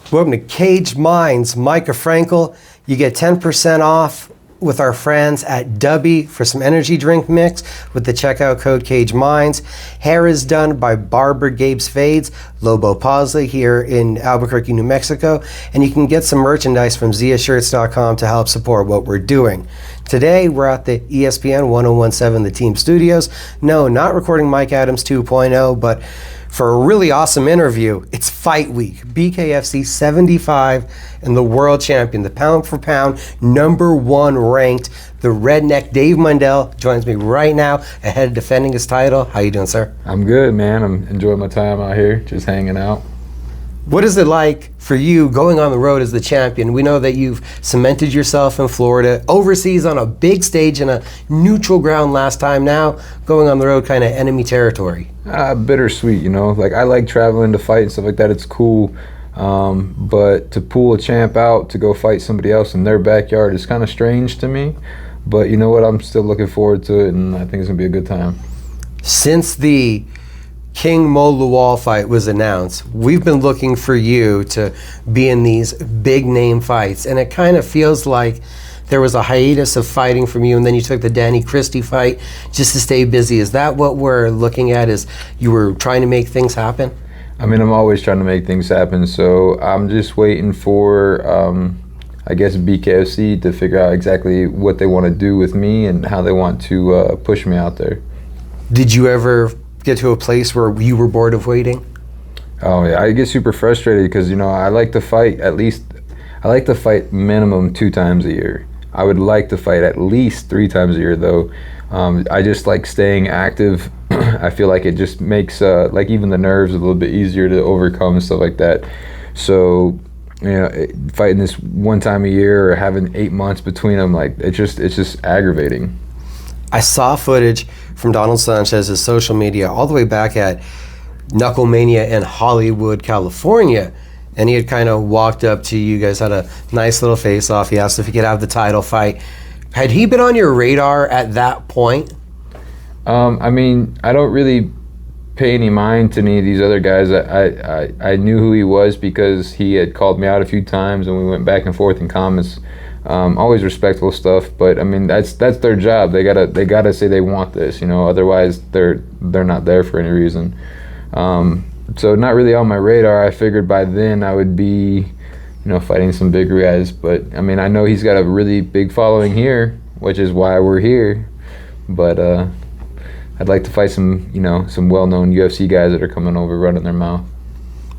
Welcome to Cage Minds. Micah Frankel. You get 10% off with our friends at Dubby for some energy drink mix with the checkout code Cage Minds. Hair is done by Barber, Gabe's Fades, Lobo Plaza here in Albuquerque, New Mexico. And you can get some merchandise from ziashirts.com to help support what we're doing. Today, we're at the ESPN 1017 The Team Studios. No, not recording Mike Adams 2.0, but for a really awesome interview. It's Fight Week, BKFC 75, and the world champion, the pound for pound, #1 ranked, the Redneck Dave Mundell joins me right now ahead of defending his title. How you doing, sir? I'm good, man. I'm enjoying my time out here, just hanging out. What is it like for you going on the road as the champion? We know that you've cemented yourself in Florida, overseas on a big stage in a neutral ground last time. Now going on the road, kind of enemy territory. Bittersweet, you know. Like, I like traveling to fight and stuff like that. It's cool. But to pull a champ out to go fight somebody else in their backyard is kind of strange to me. But you know what? I'm still looking forward to it, and I think it's going to be a good time. Since the King Mo Lawal fight was announced, we've been looking for you to be in these big name fights, and it kind of feels like there was a hiatus of fighting from you, and then you took the Danny Christie fight just to stay busy. Is that what we're looking at, is you were trying to make things happen? I mean, I'm always trying to make things happen, so I'm just waiting for, I guess, BKFC to figure out exactly what they want to do with me and how they want to push me out there. Did you ever get to a place where you were bored of waiting? Oh yeah, I get super frustrated because, you know, I like to fight minimum 2 times a year. I would like to fight at least 3 times a year though. I just like staying active. I feel like it just makes like even the nerves a little bit easier to overcome and stuff like that. So, you know, fighting this 1 time a year or having 8 months between them, like it's just aggravating. I saw footage from Donald Sanchez's social media all the way back at Knucklemania in Hollywood, California. And he had kind of walked up to you guys, had a nice little face-off. He asked if he could have the title fight. Had he been on your radar at that point? I mean, I don't really pay any mind to any of these other guys. I knew who he was because he had called me out a few times and we went back and forth in comments. Always respectful stuff, but I mean that's their job. They gotta say they want this, you know. Otherwise, they're not there for any reason. So not really on my radar. I figured by then I would be, you know, fighting some bigger guys. But I mean, I know he's got a really big following here, which is why we're here. But I'd like to fight some, you know, some well-known UFC guys that are coming over running their mouth.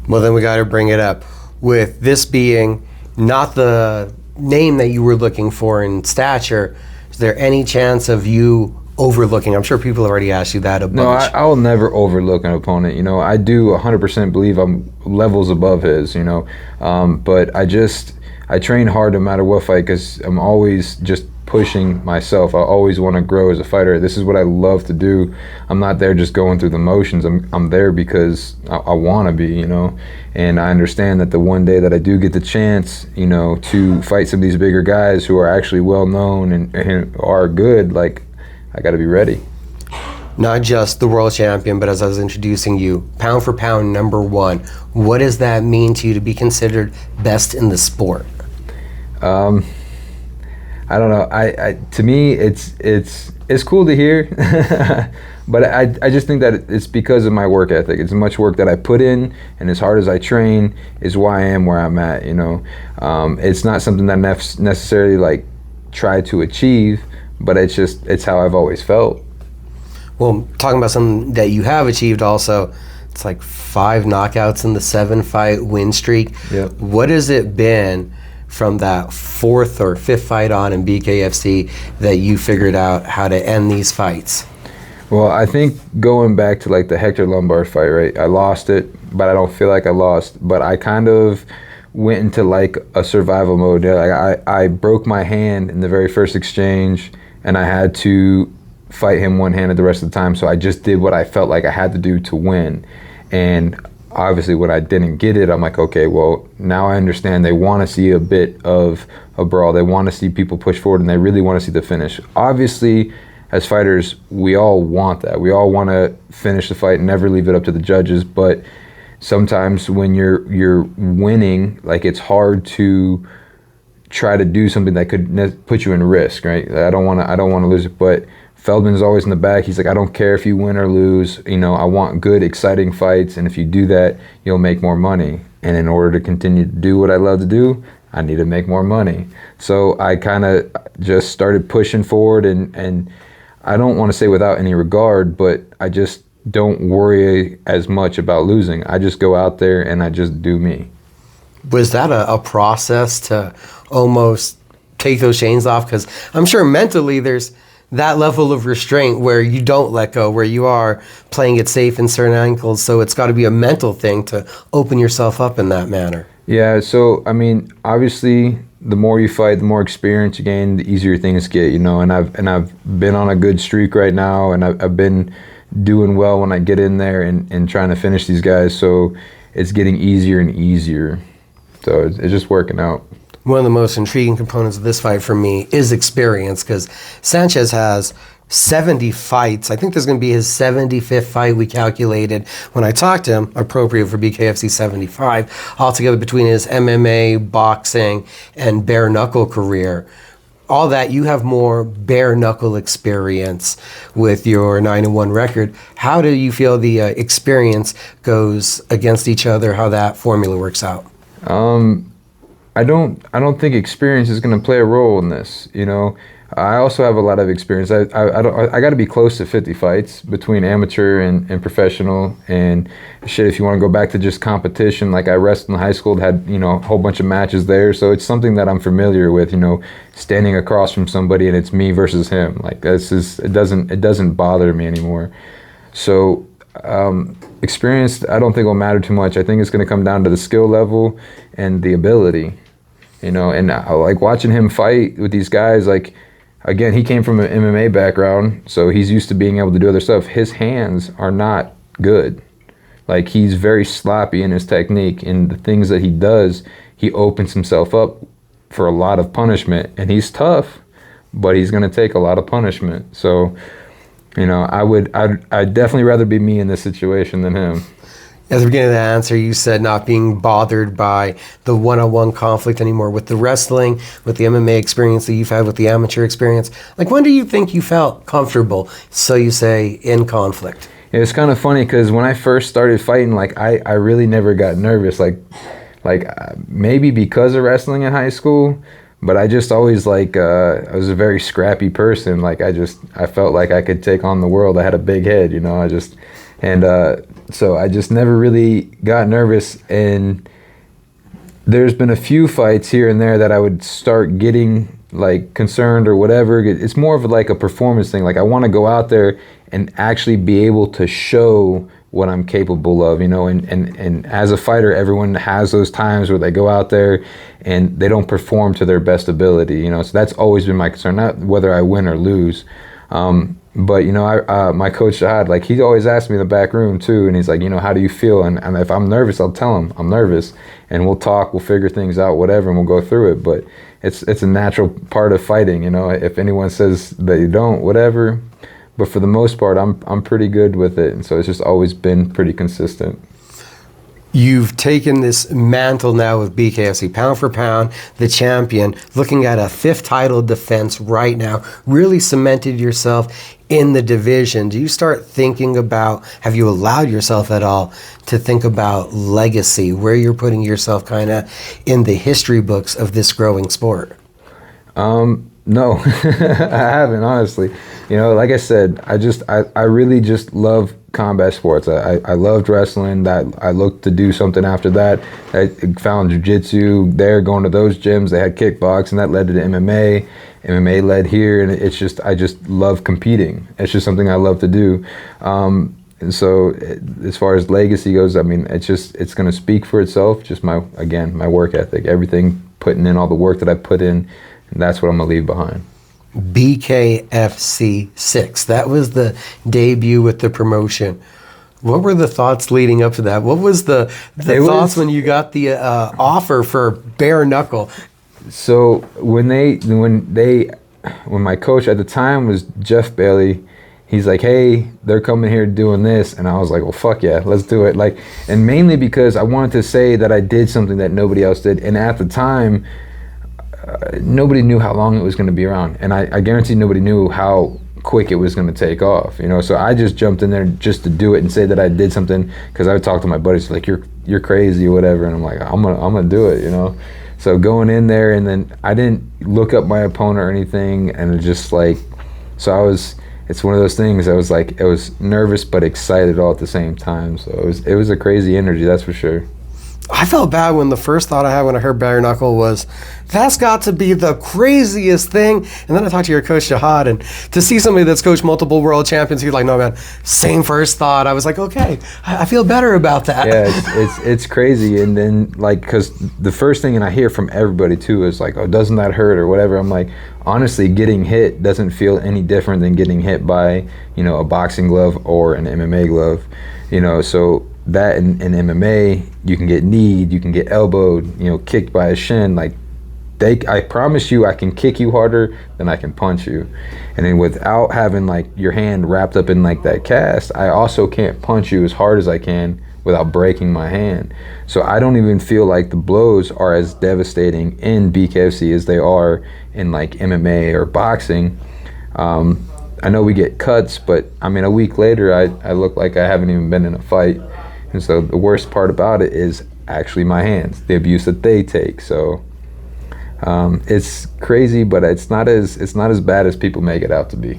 Well, then we got to bring it up. With this being not the name that you were looking for in stature, is there any chance of you overlooking? I'm sure people have already asked you that a bunch. No, I will never overlook an opponent. You know, I do 100% believe I'm levels above his, you know. But I train hard no matter what fight because I'm always just pushing myself. I always want to grow as a fighter. This is what I love to do. I'm not there just going through the motions. I'm there because I want to be, you know. And I understand that the one day that I do get the chance, you know, to fight some of these bigger guys who are actually well known and are good, like, I got to be ready. Not just the world champion, but as I was introducing you, pound for pound #1. What does that mean to you to be considered best in the sport? I don't know. To me, it's cool to hear, but I just think that it's because of my work ethic. It's much work that I put in, and as hard as I train is why I am where I'm at. You know, it's not something that I necessarily like try to achieve, but it's how I've always felt. Well, talking about something that you have achieved also, it's like 5 knockouts in the 7-fight win streak. Yep. What has it been from that 4th or 5th fight on in BKFC that you figured out how to end these fights? Well, I think going back to like the Hector Lombard fight, right? I lost it, but I don't feel like I lost. But I kind of went into like a survival mode. Like I broke my hand in the very first exchange, and I had to fight him one-handed the rest of the time. So I just did what I felt like I had to do to win. And obviously when I didn't get it, I'm like, okay, well, now I understand they want to see a bit of a brawl. They want to see people push forward, and they really want to see the finish. Obviously, as fighters, we all want that. We all want to finish the fight and never leave it up to the judges. But sometimes when you're winning, like it's hard to try to do something that could put you in risk, right? I don't want to lose it, but Feldman's always in the back. He's like, I don't care if you win or lose. I want good, exciting fights, and if you do that, you'll make more money. And in order to continue to do what I love to do, I need to make more money. So I kind of just started pushing forward, and I don't want to say without any regard, but I just don't worry as much about losing. I just go out there and I just do me. Was that a process to almost take those chains off? Because I'm sure mentally there's that level of restraint where you don't let go, where you are playing it safe in certain angles. So it's got to be a mental thing to open yourself up in that manner. Yeah, so I mean, obviously, the more you fight, the more experience you gain, the easier things get, And I've been on a good streak right now, and I've been doing well when I get in there and trying to finish these guys. So it's getting easier and easier. So it's just working out. One of the most intriguing components of this fight for me is experience, because Sanchez has 70 fights. I think there's going to be his 75th fight, we calculated when I talked to him, appropriate for BKFC 75, altogether between his MMA, boxing, and bare knuckle career. All that, you have more bare knuckle experience with your 9-1 record. How do you feel the experience goes against each other, how that formula works out? I don't think experience is going to play a role in this. I also have a lot of experience. I got to be close to 50 fights between amateur and professional. And shit, if you want to go back to just competition, like I wrestled in high school, had a whole bunch of matches there. So it's something that I'm familiar with. Standing across from somebody and it's me versus him. Like it doesn't bother me anymore. So experience, I don't think will matter too much. I think it's going to come down to the skill level and the ability. And like watching him fight with these guys, like, again, he came from an MMA background, so he's used to being able to do other stuff. His hands are not good. Like, he's very sloppy in his technique, and the things that he does, he opens himself up for a lot of punishment. And he's tough, but he's going to take a lot of punishment. So, I'd definitely rather be me in this situation than him. At the beginning of the answer, you said not being bothered by the one-on-one conflict anymore with the wrestling, with the MMA experience that you've had with the amateur experience. Like, when do you think you felt comfortable, so you say, in conflict? It's kind of funny because when I first started fighting, like, I really never got nervous. Like maybe because of wrestling in high school, but I just always, I was a very scrappy person. Like, I felt like I could take on the world. I had a big head, so I just never really got nervous, and there's been a few fights here and there that I would start getting concerned or whatever. It's more of a performance thing. Like, I want to go out there and actually be able to show what I'm capable of, and as a fighter, everyone has those times where they go out there and they don't perform to their best ability, so that's always been my concern, not whether I win or lose. But my coach Shahad, he always asks me in the back room too, and he's like, how do you feel? And if I'm nervous, I'll tell him I'm nervous, and we'll talk, we'll figure things out, whatever, and we'll go through it. But it's a natural part of fighting, If anyone says that you don't, whatever. But for the most part, I'm pretty good with it, and so it's just always been pretty consistent. You've taken this mantle now with BKFC, pound for pound, the champion, looking at a 5th title defense right now, really cemented yourself in the division. Do you start thinking about, have you allowed yourself at all to think about legacy, where you're putting yourself kind of in the history books of this growing sport? No, I haven't, honestly. Like I said, I really just love combat sports. I loved wrestling. That I looked to do something after that. I found jiu-jitsu there, going to those gyms. They had kickboxing, that led to the MMA. MMA led here, and I just love competing. It's just something I love to do. And so as far as legacy goes, I mean, it's going to speak for itself. Just my work ethic, everything, putting in all the work that I put in, and that's what I'm going to leave behind. BKFC 6. That was the debut with the promotion. What were the thoughts leading up to that? What was the thoughts when you got the offer for bare knuckle? So when my coach at the time was Jeff Bailey, he's like, hey, they're coming here doing this. And I was like, well, fuck yeah, let's do it. Like, and mainly because I wanted to say that I did something that nobody else did. And at the time, nobody knew how long it was going to be around. And I guarantee nobody knew how quick it was going to take off, you know. So I just jumped in there just to do it and say that I did something, because I would talk to my buddies like, you're crazy or whatever, and I'm like, I'm gonna do it, you know. So going in there, and then I didn't look up my opponent or anything, and it just like, so it's one of those things. I was like, I was nervous but excited all at the same time. So it was a crazy energy, that's for sure. I felt bad when the first thought I had when I heard bare knuckle was, that's got to be the craziest thing. And then I talked to your coach, Jihad, and to see somebody that's coached multiple world champions, he's like, no, man, same first thought. I was like, okay, I feel better about that. Yeah, it's crazy. And then, like, because the first thing, and I hear from everybody too, is like, oh, doesn't that hurt or whatever. I'm like, honestly, getting hit doesn't feel any different than getting hit by, you know, a boxing glove or an MMA glove, you know. So that in MMA, you can get kneed, you can get elbowed, you know, kicked by a shin. Like, I promise you, I can kick you harder than I can punch you. And then without having like your hand wrapped up in like that cast, I also can't punch you as hard as I can without breaking my hand. So I don't even feel like the blows are as devastating in BKFC as they are in like MMA or boxing. I know we get cuts, but I mean, a week later, I look like I haven't even been in a fight. And so the worst part about it is actually my hands, the abuse that they take. So it's crazy, but it's not as bad as people make it out to be.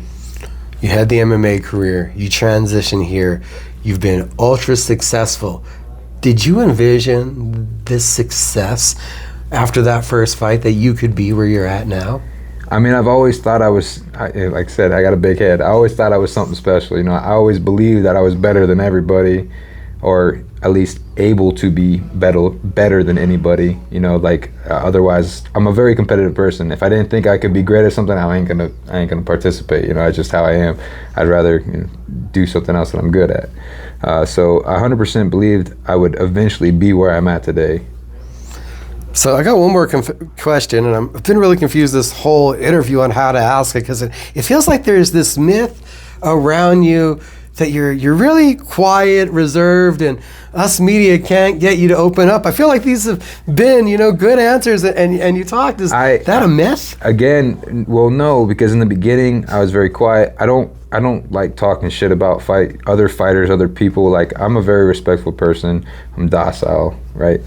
You had the MMA career, you transitioned here, you've been ultra successful. Did you envision this success after that first fight, that you could be where you're at now? I mean, I've always thought like I said, I got a big head. I always thought I was something special. You know, I always believed that I was better than everybody, or at least able to be better than anybody. You know, like otherwise, I'm a very competitive person. If I didn't think I could be great at something, I ain't gonna participate. You know, that's just how I am. I'd rather, you know, do something else that I'm good at. So I 100% believed I would eventually be where I'm at today. So I got one more question, and I've been really confused this whole interview on how to ask it, because it feels like there's this myth around you that you're really quiet, reserved, and us media can't get you to open up. I feel like these have been, you know, good answers, and you talked. Is that a myth? Again, well, no, because in the beginning I was very quiet. I don't like talking shit about other fighters, other people. Like, I'm a very respectful person. I'm docile, right?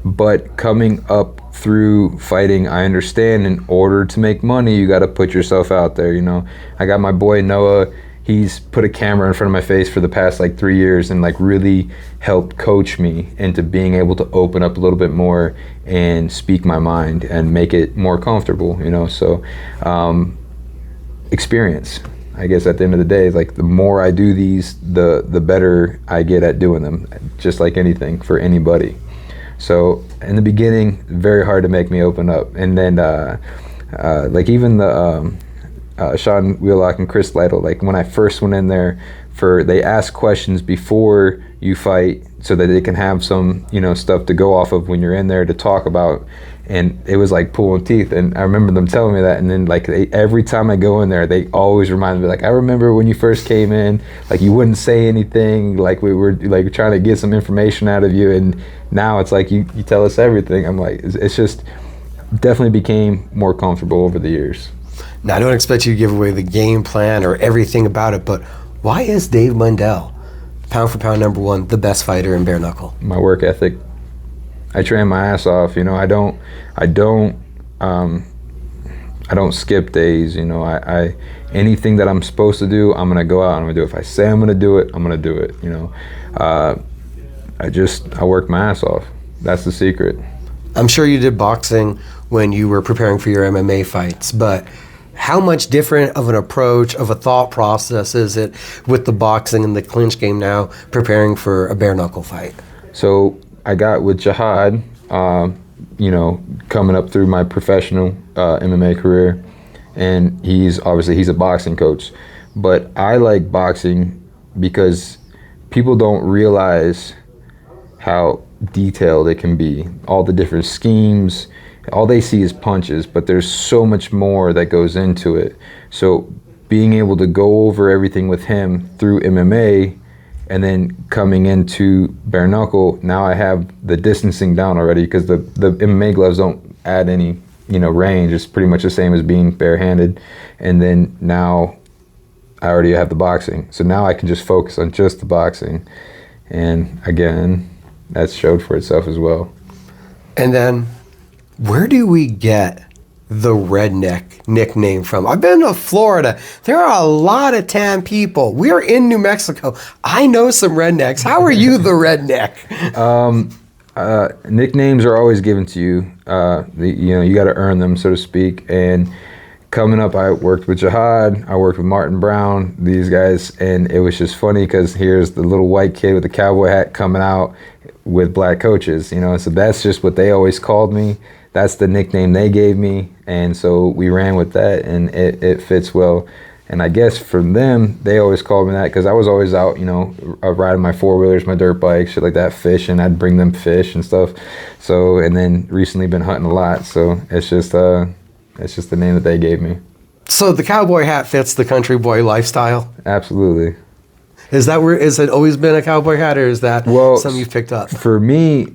But coming up through fighting, I understand in order to make money, you got to put yourself out there, you know. I got my boy Noah. He's put a camera in front of my face for the past like 3 years and like really helped coach me into being able to open up a little bit more and speak my mind and make it more comfortable, you know. So experience, I guess, at the end of the day, like the more I do these, the better I get at doing them, just like anything for anybody. So in the beginning, very hard to make me open up. And then like even the Sean Wheelock and Chris Lytle, like when I first went in there, they ask questions before you fight so that they can have some, you know, stuff to go off of when you're in there to talk about. And it was like pulling teeth. And I remember them telling me that. And then like every time I go in there, they always remind me, like, I remember when you first came in, like you wouldn't say anything, like we were like trying to get some information out of you. And now it's like you tell us everything. I'm like, it's just definitely became more comfortable over the years. Now, I don't expect you to give away the game plan or everything about it, but why is Dave Mundell, pound for pound #1, the best fighter in bare knuckle? My work ethic. I train my ass off. You know, I don't skip days. You know, I anything that I'm supposed to do, I'm gonna go out and I'm gonna do it. If I say I'm gonna do it, I'm gonna do it. You know, I work my ass off. That's the secret. I'm sure you did boxing when you were preparing for your MMA fights, but how much different of an approach, of a thought process is it with the boxing and the clinch game now, preparing for a bare knuckle fight? So I got with Jihad, you know, coming up through my professional MMA career, and he's a boxing coach. But I like boxing because people don't realize how detailed it can be, all the different schemes. All they see is punches, but there's so much more that goes into it. So being able to go over everything with him through MMA, and then coming into bare knuckle, now I have the distancing down already, because the MMA gloves don't add any, range. It's pretty much the same as being barehanded. And then now I already have the boxing. So now I can just focus on just the boxing. And again, that's showed for itself as well. And then, where do we get the Redneck nickname from? I've been to Florida. There are a lot of tan people. We're in New Mexico. I know some rednecks. How are you the Redneck? Nicknames are always given to you. You got to earn them, so to speak. And coming up, I worked with Jihad. I worked with Martin Brown, these guys. And it was just funny because here's the little white kid with the cowboy hat coming out with black coaches, So that's just what they always called me. That's the nickname they gave me, and so we ran with that, and it fits well. And I guess from them, they always called me that because I was always out, riding my four-wheelers, my dirt bikes, shit like that, fishing. I'd bring them fish and stuff. So, and then recently been hunting a lot, so it's just the name that they gave me. So the cowboy hat fits the country boy lifestyle? Absolutely. Is it always been a cowboy hat, or is that something you've picked up? For me,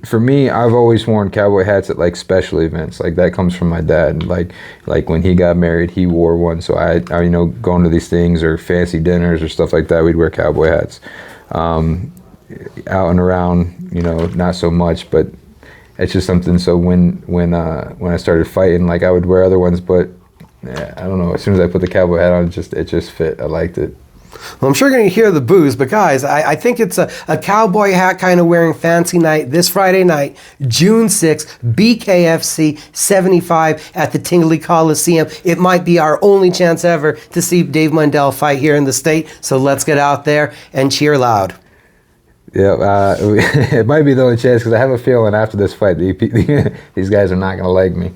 I've always worn cowboy hats at like special events. Like that comes from my dad. Like when he got married, he wore one. So I going to these things or fancy dinners or stuff like that, we'd wear cowboy hats. Out and around, not so much, but it's just something. So when I started fighting, like I would wear other ones, but I don't know. As soon as I put the cowboy hat on, it just fit. I liked it. Well, I'm sure you're going to hear the boos, but guys, I think it's a cowboy hat kind of wearing fancy night this Friday night, June 6th, BKFC 75 at the Tingley Coliseum. It might be our only chance ever to see Dave Mundell fight here in the state, so let's get out there and cheer loud. Yeah, it might be the only chance because I have a feeling after this fight, these guys are not going to like me.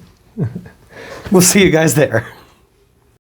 We'll see you guys there.